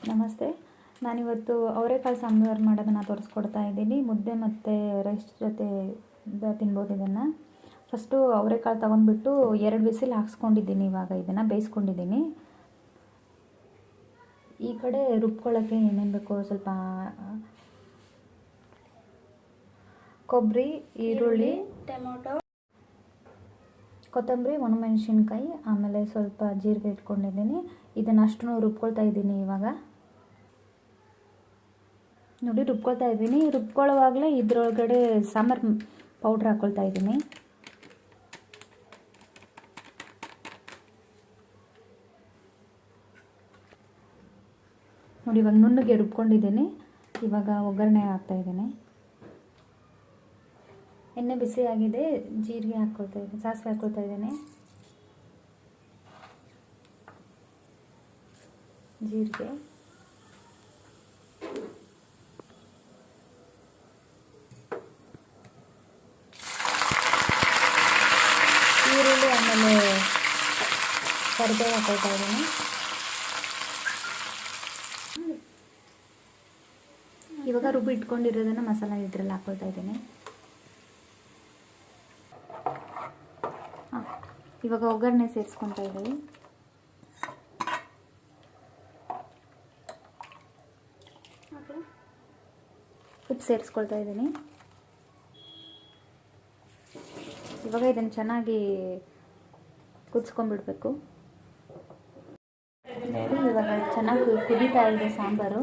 ನಮಸ್ತೆ, ನಾನಿವತ್ತು ಅವರೆಕಾಳು ಸಾಂಬಾರು ಮಾಡೋದನ್ನು ತೋರಿಸ್ಕೊಡ್ತಾ ಇದ್ದೀನಿ. ಮುದ್ದೆ ಮತ್ತು ರೈಸ್ ಜೊತೆ ತಿನ್ಬೋದು ಇದನ್ನು. ಫಸ್ಟು ಅವರೆಕಾಳು ತೊಗೊಂಡ್ಬಿಟ್ಟು 2 ವಿಸಿಲ್ ಹಾಕ್ಸ್ಕೊಂಡಿದ್ದೀನಿ. ಇವಾಗ ಇದನ್ನು ಬೇಯಿಸ್ಕೊಂಡಿದ್ದೀನಿ. ಈ ಕಡೆ ರುಬ್ಕೊಳ್ಳೋಕ್ಕೆ ಏನೇನು ಬೇಕೋ ಸ್ವಲ್ಪ ಕೊಬ್ಬರಿ, ಈರುಳ್ಳಿ, ಟೊಮೊಟೊ, ಕೊತ್ತಂಬರಿ, ಒಣಮೆಣಸಿನ್ಕಾಯಿ, ಆಮೇಲೆ ಸ್ವಲ್ಪ ಜೀರಿಗೆ ಇಟ್ಕೊಂಡಿದ್ದೀನಿ. ಇದನ್ನು ಅಷ್ಟನ್ನು ರುಬ್ಕೊಳ್ತಾ ಇದ್ದೀನಿ. ಇವಾಗ ನೋಡಿ ರುಬ್ಕೊಳ್ತಾ ಇದ್ದೀನಿ. ರುಬ್ಕೊಳ್ಳೋವಾಗಲೇ ಇದರೊಳಗಡೆ ಸಾಂಬಾರು ಪೌಡ್ರ್ ಹಾಕ್ಕೊಳ್ತಾ ಇದ್ದೀನಿ. ನೋಡಿ ಇವಾಗ ನುಣ್ಣಗೆ ರುಬ್ಕೊಂಡಿದ್ದೀನಿ. ಇವಾಗ ಒಗ್ಗರಣೆ ಹಾಕ್ತಾಯಿದ್ದೀನಿ. ಎಣ್ಣೆ ಬಿಸಿ ಆಗಿದೆ, ಜೀರಿಗೆ ಹಾಕ್ಕೊಳ್ತಾ ಇದ್ದೀನಿ, ಸಾಸಿವೆ ಹಾಕ್ಕೊಳ್ತಾ ಇದ್ದೀನಿ. ಜೀರಿಗೆ, ಈರುಳ್ಳಿ, ಆಮೇಲೆ ಕರಿಬೇವು ಹಾಕ್ಕೊಳ್ತಾ ಇದ್ದೀನಿ. ಇವಾಗ ರುಬ್ಬಿ ಇಟ್ಕೊಂಡಿರೋದನ್ನು ಮಸಾಲ ಇದ್ರಲ್ಲಿ ಹಾಕ್ಕೊಳ್ತಾ ಇದ್ದೀನಿ. ಇವಾಗ ಒಗ್ಗರಣೆ ಸೇರಿಸ್ಕೊತಾ ಇದ್ದೀವಿ. ಉಪ್ಪು ಸೇರಿಸ್ಕೊಳ್ತಾ ಇದ್ದೀನಿ. ಇವಾಗ ಇದನ್ನು ಚೆನ್ನಾಗಿ ಕುದಿಸ್ಕೊಂಡ್ಬಿಡ್ಬೇಕು. ನೋಡಿ ಇವಾಗ ಚೆನ್ನಾಗಿ ಕುದೀತಾ ಇದೆ ಸಾಂಬಾರು.